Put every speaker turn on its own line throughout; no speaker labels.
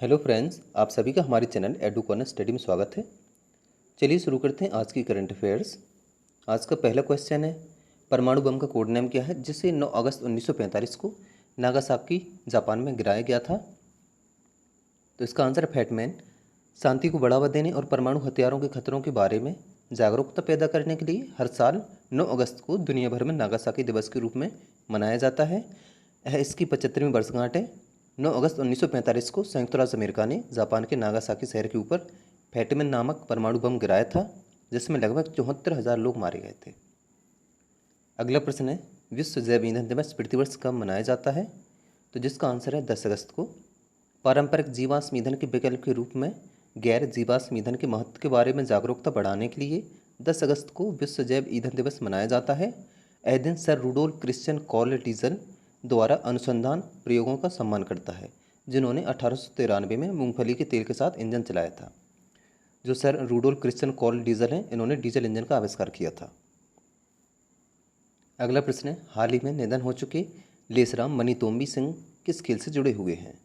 Hello friends, आप सभी का हमारे चैनल एडू कॉर्नर स्टडी में स्वागत है। चलिए शुरू करते हैं आज की करंट अफेयर्स। आज का पहला क्वेश्चन है, परमाणु बम का कोड नेम क्या है जिसे 9 अगस्त 1945 को नागासाकी जापान में गिराया गया था? तो इसका आंसर है फैटमैन। शांति को बढ़ावा देने और परमाणु हथियारों के खतरों के बारे में जागरूकता पैदा करने के लिए हर साल 9 अगस्त को दुनिया भर में नागासाकी दिवस के रूप में मनाया जाता है। यह इसकी 75वीं वर्षगांठ है। 9 अगस्त 1945 को संयुक्त राज्य अमेरिका ने जापान के नागासाकी शहर के ऊपर फैटमैन नामक परमाणु बम गिराया था, जिसमें लगभग 74,000 लोग मारे गए थे। अगला प्रश्न है, विश्व जैव ईंधन दिवस प्रतिवर्ष कब मनाया जाता है? तो जिसका आंसर है 10 अगस्त को। पारंपरिक जीवाश्म ईंधन के विकल्प के रूप में गैर जीवाश्म ईंधन के महत्व के बारे में जागरूकता बढ़ाने के लिए 10 अगस्त को विश्व जैव ईंधन दिवस मनाया जाता है। यह दिन sir Rudolf Christian Karl Diesel द्वारा अनुसंधान प्रयोगों का सम्मान करता है, जिन्होंने 1893 में मूंगफली के तेल के साथ इंजन चलाया था। जो sir Rudolf Christian Karl Diesel हैं, इन्होंने डीजल इंजन का आविष्कार किया था। अगला प्रश्न है, हाल ही में निधन हो चुके लेसराम मनीतोम्बी सिंह किस खेल से जुड़े हुए हैं?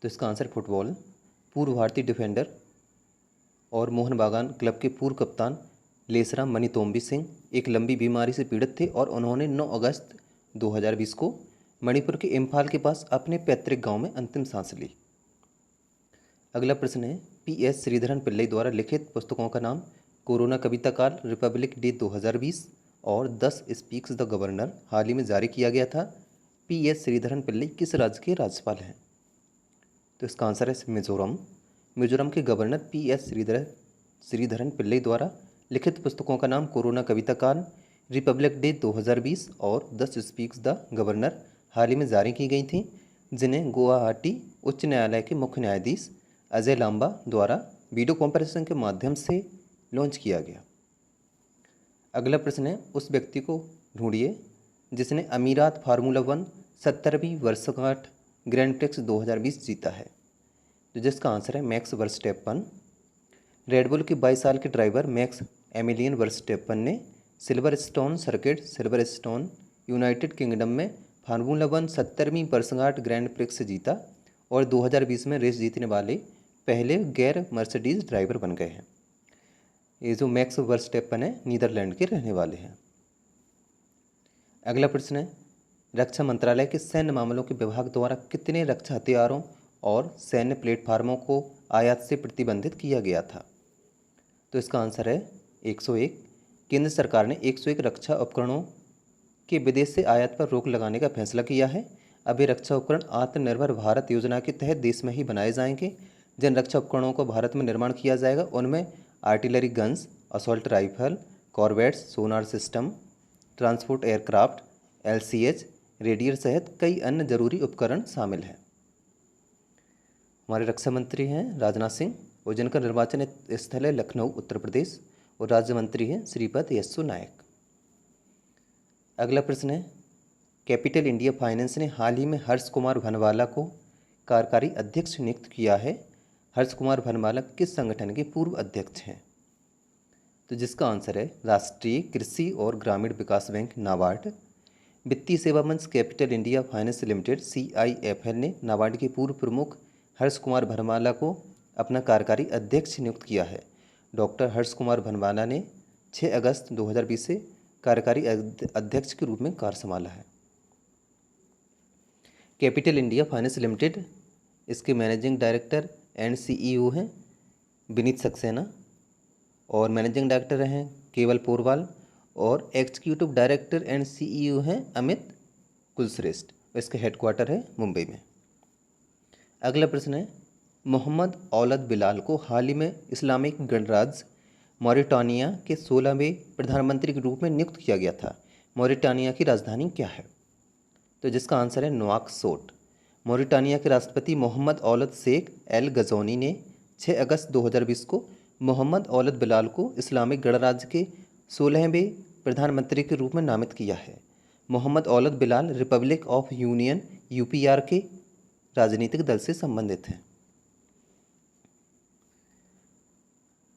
तो इसका आंसर फुटबॉल। पूर्व भारतीय डिफेंडर और मोहन बागान क्लब के पूर्व कप्तान लेसराम मनीतोम्बी सिंह एक लंबी बीमारी से पीड़ित थे और उन्होंने 9 अगस्त 2020 को मणिपुर के इम्फाल के पास अपने पैतृक गांव में अंतिम सांस ली। अगला प्रश्न है, PS श्रीधरन पिल्लई द्वारा लिखित पुस्तकों का नाम कोरोना कविता काल, रिपब्लिक डे 2020 और 10 स्पीक्स द गवर्नर हाल ही में जारी किया गया था। PS श्रीधरन पिल्लई किस राज्य के राज्यपाल हैं? तो इसका आंसर है मिजोरम। मिजोरम के गवर्नर PS श्रीधरन पिल्लई द्वारा लिखित पुस्तकों का नाम कोरोना कविता काल, रिपब्लिक डे 2020 और 10 स्पीक्स द गवर्नर हाल ही में जारी की गई थी, जिन्हें गुवाहाटी उच्च न्यायालय के मुख्य न्यायाधीश अजय लांबा द्वारा वीडियो कॉन्फ्रेंसिंग के माध्यम से लॉन्च किया गया। अगला प्रश्न है, उस व्यक्ति को ढूंढिए जिसने अमीरात फार्मूला 1 70वीं वर्षगांठ ग्रैंड प्रिक्स 2020 जीता है। तो जिसका आंसर है मैक्स वर्स्टेपन। रेडबुल के 22 साल के ड्राइवर मैक्स एमिलियन वर्स्टेपन ने Silverstone circuit Silverstone United kingdom में फार्मूला 1 70वीं वर्षगांठ ग्रैंड प्रिक्स जीता और 2020 में रेस जीतने वाले पहले गैर मर्सिडीज ड्राइवर बन गए हैं। ये जो मैक्स वर्स्टेपन है, नीदरलैंड के रहने वाले हैं। अगला प्रश्न है, रक्षा मंत्रालय के सैन्य मामलों के विभाग द्वारा कितने रक्षा हथियारों और सैन्य प्लेटफार्मों को आयात से प्रतिबंधित किया गया था? तो इसका आंसर है 101। केंद्र सरकार ने 101 रक्षा उपकरणों के विदेश से आयात पर रोक लगाने का फैसला किया है। अब ये रक्षा उपकरण आत्मनिर्भर भारत योजना के तहत देश में ही बनाए जाएंगे। जिन रक्षा उपकरणों को भारत में निर्माण किया जाएगा उनमें artillery guns, assault rifle, corvettes, sonar system, transport aircraft, LCH, रेडियर सहित कई अन्य जरूरी उपकरण शामिल हैं। हमारे रक्षा मंत्री हैं राजनाथ सिंह और जिनका निर्वाचन स्थल है लखनऊ उत्तर प्रदेश, और राज्य मंत्री हैं श्रीपद यस्सु नायक। अगला प्रश्न है, कैपिटल इंडिया फाइनेंस ने हाल ही में हर्ष कुमार भनवाला को कार्यकारी अध्यक्ष नियुक्त किया है। हर्ष कुमार भनवाला किस संगठन के पूर्व अध्यक्ष हैं? तो जिसका आंसर है राष्ट्रीय कृषि और ग्रामीण विकास बैंक नाबार्ड। वित्तीय सेवा मंच capital India finance limited CIFL ने नाबार्ड के पूर्व प्रमुख हर्ष कुमार भनवाला को अपना कार्यकारी अध्यक्ष नियुक्त किया है। डॉक्टर हर्ष कुमार भनवाला ने 6 अगस्त 2020 से कार्यकारी अध्यक्ष के रूप में कार्य संभाला है। कैपिटल इंडिया फाइनेंस लिमिटेड, इसके मैनेजिंग डायरेक्टर एंड CEO हैं विनीत सक्सेना और मैनेजिंग डायरेक्टर हैं केवल पोरवाल और एग्जीक्यूटिव डायरेक्टर एंड CEO हैं अमित कुलश्रेष्ठ। इसका हेडक्वार्टर है मुंबई में। अगला प्रश्न है, मोहम्मद औलद बिलाल को हाल ही में इस्लामिक गणराज्य मॉरिटानिया के 16वें प्रधानमंत्री के रूप में नियुक्त किया गया था। मॉरिटानिया की राजधानी क्या है? तो जिसका आंसर है नुआकसोट। मॉरिटानिया के राष्ट्रपति मोहम्मद औलद शेख एल गजौनी ने 6 अगस्त 2020 को मोहम्मद औलद बिलाल को इस्लामिक गणराज्य के 16वें प्रधानमंत्री के रूप में नामित किया है। Mohamed Ould Bilal republic of union UPR के राजनीतिक दल से संबंधित हैं।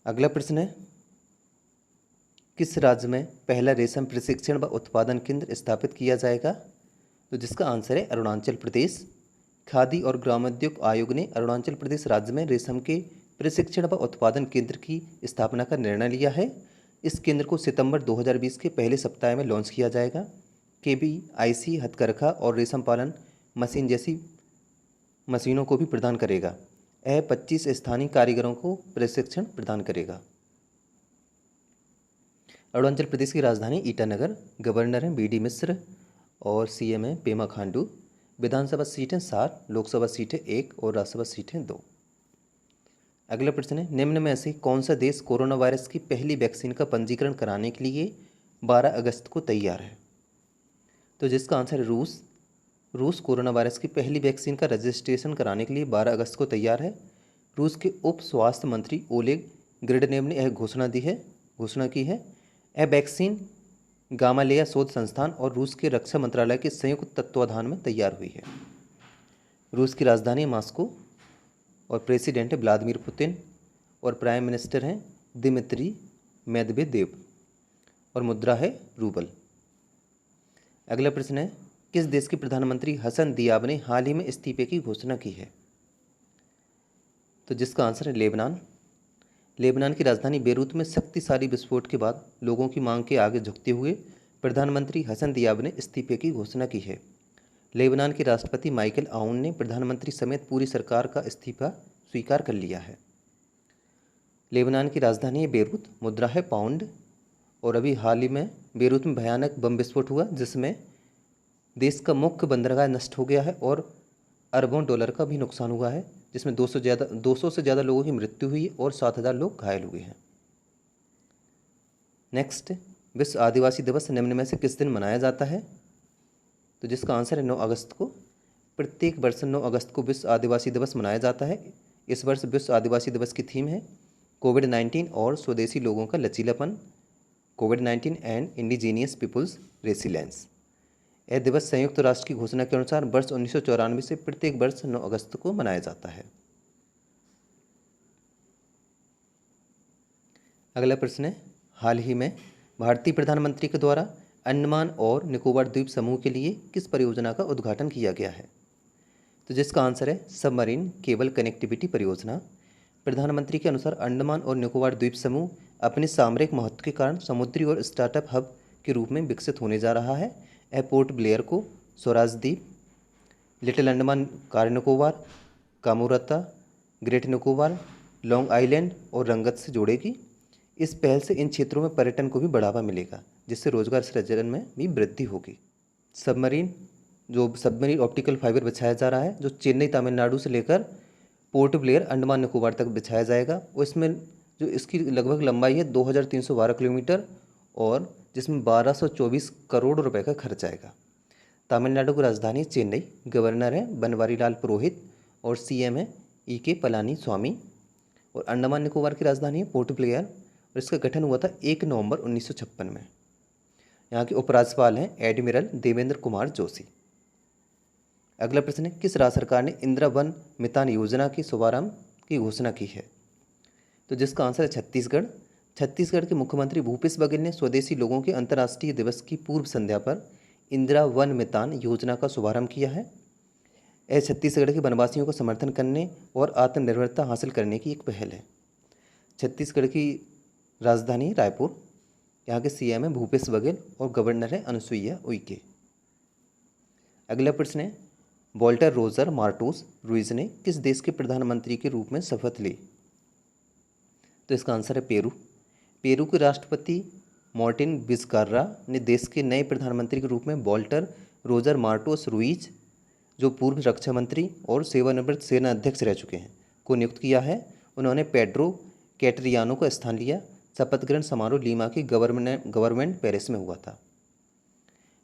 अगला प्रश्न है, किस राज्य में पहला रेशम प्रशिक्षण व उत्पादन केंद्र स्थापित किया जाएगा? तो जिसका आंसर है अरुणाचल प्रदेश। खादी और ग्रामोद्योग आयोग ने अरुणाचल प्रदेश राज्य में रेशम के प्रशिक्षण व उत्पादन केंद्र की स्थापना का निर्णय लिया है। इस केंद्र को सितंबर 2020 के पहले सप्ताह में लॉन्च किया जाएगा। KBIC हथकरघा और रेशम पालन मशीन जैसी मशीनों को भी प्रदान करेगा। यह 25 स्थानीय कारीगरों को प्रशिक्षण प्रदान करेगा। अरुणाचल प्रदेश की राजधानी ईटानगर, गवर्नर हैं BD मिश्र और CM हैं पेमा खांडू। विधानसभा सीटें 7, लोकसभा सीटें 1 और राज्यसभा सीटें 2। अगला प्रश्न है, निम्न में से कौन सा देश कोरोना वायरस की पहली वैक्सीन का पंजीकरण कराने के लिए 12 अगस्त को तैयार है? तो जिसका आंसर है रूस। रूस कोरोना वायरस की पहली वैक्सीन का रजिस्ट्रेशन कराने के लिए 12 अगस्त को तैयार है। रूस के उप स्वास्थ्य मंत्री ओलेग ग्रिडनेव ने यह घोषणा की है। यह वैक्सीन गामालेया शोध संस्थान और रूस के रक्षा मंत्रालय के संयुक्त तत्वाधान में तैयार हुई है। रूस की राजधानी मॉस्को और प्रेसिडेंट है व्लादिमीर पुतिन और प्राइम मिनिस्टर हैं दिमित्री मेदवेदेव और मुद्रा है रूबल। अगला प्रश्न है, किस देश के प्रधानमंत्री हसन दियाब ने हाल ही में इस्तीफे की घोषणा की है? तो जिसका आंसर है लेबनान। लेबनान की राजधानी बेरूत में शक्तिशाली विस्फोट के बाद लोगों की मांग के आगे झुकते हुए प्रधानमंत्री हसन दियाब ने इस्तीफे की घोषणा की है। लेबनान के राष्ट्रपति माइकल आउन ने प्रधानमंत्री समेत पूरी सरकार का इस्तीफा स्वीकार कर लिया है। लेबनान की राजधानी है बेरूत, मुद्रा है पाउंड। और अभी हाल ही में बेरूत में भयानक बम विस्फोट हुआ जिसमें देश का मुख्य बंदरगाह नष्ट हो गया है और अरबों डॉलर का भी नुकसान हुआ है, जिसमें 200 से ज़्यादा लोगों की मृत्यु हुई और 7,000 लोग घायल हुए हैं। नेक्स्ट, विश्व आदिवासी दिवस निम्न में से किस दिन मनाया जाता है? तो जिसका आंसर है 9 अगस्त को। प्रत्येक वर्ष 9 अगस्त को विश्व आदिवासी दिवस मनाया जाता है। इस वर्ष विश्व आदिवासी दिवस की थीम है कोविड-19 और स्वदेशी लोगों का लचीलापन, कोविड-19 एंड इंडिजीनियस पीपुल्स रेसिलेंस। यह दिवस संयुक्त राष्ट्र की घोषणा के अनुसार वर्ष 1994 से प्रत्येक वर्ष 9 अगस्त को मनाया जाता है। अगला प्रश्न है, हाल ही में भारतीय प्रधानमंत्री के द्वारा अंडमान और निकोबार द्वीप समूह के लिए किस परियोजना का उद्घाटन किया गया है? तो जिसका आंसर है सबमरीन केबल कनेक्टिविटी परियोजना। प्रधानमंत्री के अनुसार अंडमान और निकोबार द्वीप समूह अपने सामरिक महत्व के कारण समुद्री और स्टार्टअप हब के रूप में विकसित होने जा रहा है। यह पोर्ट ब्लेयर को Swaraj Dweep, little Andaman, Car Nicobar, Kamorta, great Nicobar, long island और रंगत से जोड़ेगी। इस पहल से इन क्षेत्रों में पर्यटन को भी बढ़ावा मिलेगा, जिससे रोजगार सृजन में भी वृद्धि होगी। सबमरीन ऑप्टिकल फाइबर बिछाया जा रहा है जो चेन्नई तमिलनाडु से लेकर पोर्ट ब्लेयर अंडमान निकोबार तक बिछाया जाएगा और इसमें जो इसकी लगभग लंबाई है 2312 किलोमीटर और जिसमें 1224 करोड़ रुपए का खर्च आएगा। तमिलनाडु की राजधानी चेन्नई, गवर्नर है बनवारी लाल पुरोहित और CM है EK पलानी स्वामी। और अंडमान निकोबार की राजधानी है पोर्ट ब्लेयर और इसका गठन हुआ था 1 नवंबर 1956 में। यहाँ के उपराज्यपाल हैं एडमिरल देवेंद्र कुमार जोशी। अगला प्रश्न है, किस राज्य सरकार ने इंदिरा वन मितान योजना के शुभारंभ की घोषणा की है? तो जिसका आंसर है छत्तीसगढ़। छत्तीसगढ़ के मुख्यमंत्री भूपेश बघेल ने स्वदेशी लोगों के अंतर्राष्ट्रीय दिवस की पूर्व संध्या पर इंदिरा वन मितान योजना का शुभारंभ किया है। यह छत्तीसगढ़ के वनवासियों को समर्थन करने और आत्मनिर्भरता हासिल करने की एक पहल है। छत्तीसगढ़ की राजधानी रायपुर। यहाँ के CM है भूपेश बघेल और गवर्नर है अनुसुईया उइके। अगला प्रश्न है, वॉल्टर रोजर मार्टोस रुइज ने किस देश के प्रधानमंत्री के रूप में शपथ ली? तो इसका आंसर है पेरू। पेरू के राष्ट्रपति मार्टिन विज़कार्रा ने देश के नए प्रधानमंत्री के रूप में वॉल्टर रोजर मार्टोस रुइज, जो पूर्व रक्षा मंत्री और सेवानिवृत्त सेना अध्यक्ष रह चुके हैं, को नियुक्त किया है। उन्होंने पेड्रो कैटरियानो का स्थान लिया। शपथ ग्रहण समारोह लीमा की गवर्नमेंट पेरिस में हुआ था।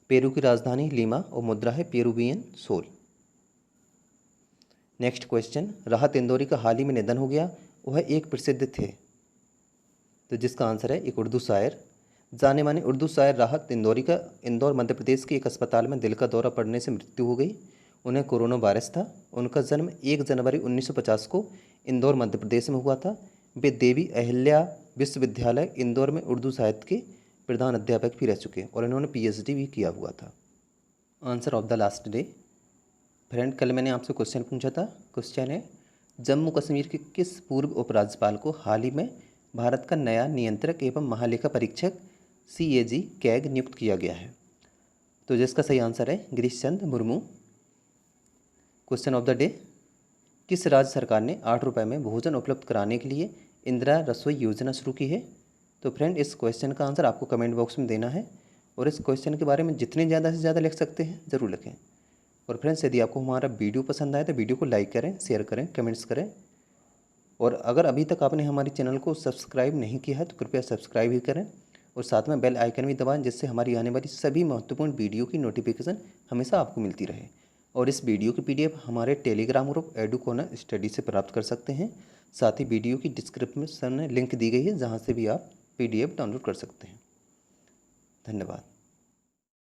पेरू की राजधानी लीमा और मुद्रा है पेरुवियन सोल। नेक्स्ट क्वेश्चन, राहत इंदौरी का हाल ही में निधन हो गया, वह एक प्रसिद्ध थे। तो जिसका आंसर है एक उर्दू शायर। जाने माने उर्दू शायर राहत इंदौरी का इंदौर मध्य प्रदेश के एक अस्पताल में दिल का दौरा पड़ने से मृत्यु हो गई। उन्हें कोरोना वायरस था। उनका जन्म 1 जनवरी 1950 को इंदौर मध्य प्रदेश में हुआ था। वे देवी अहिल्या विश्वविद्यालय इंदौर में उर्दू साहित्य के प्रधान अध्यापक भी रह चुके और इन्होंने PhD भी किया हुआ था। Answer of the last day. Friend कल मैंने आपसे क्वेश्चन पूछा था। क्वेश्चन है, जम्मू कश्मीर के किस पूर्व उपराज्यपाल को हाल ही में भारत का नया नियंत्रक एवं महालेखा परीक्षक CAG कैग नियुक्त किया गया है? तो जिसका सही आंसर है Girish Chandra Murmu. Question of the day, किस राज्य सरकार ने 8 रुपये में भोजन उपलब्ध कराने के लिए इंदिरा रसोई योजना शुरू की है? तो फ्रेंड इस क्वेश्चन का आंसर आपको कमेंट बॉक्स में देना है और इस क्वेश्चन के बारे में जितने ज़्यादा से ज़्यादा लिख सकते हैं ज़रूर लिखें। और फ्रेंड्स यदि आपको हमारा वीडियो पसंद आए तो वीडियो को लाइक करें, शेयर करें, कमेंट्स करें। और अगर अभी तक आपने हमारे चैनल को सब्सक्राइब नहीं किया है तो कृपया सब्सक्राइब ही करें और साथ में बेल आइकन भी दबाएं, जिससे हमारी आने वाली सभी महत्वपूर्ण वीडियो की नोटिफिकेशन हमेशा आपको मिलती रहे। और इस वीडियो की PDF हमारे Telegram group edu corner study से प्राप्त कर सकते हैं। साथ ही वीडियो की डिस्क्रिप्शन में लिंक दी गई है, जहाँ से भी आप PDF डाउनलोड कर सकते हैं। धन्यवाद।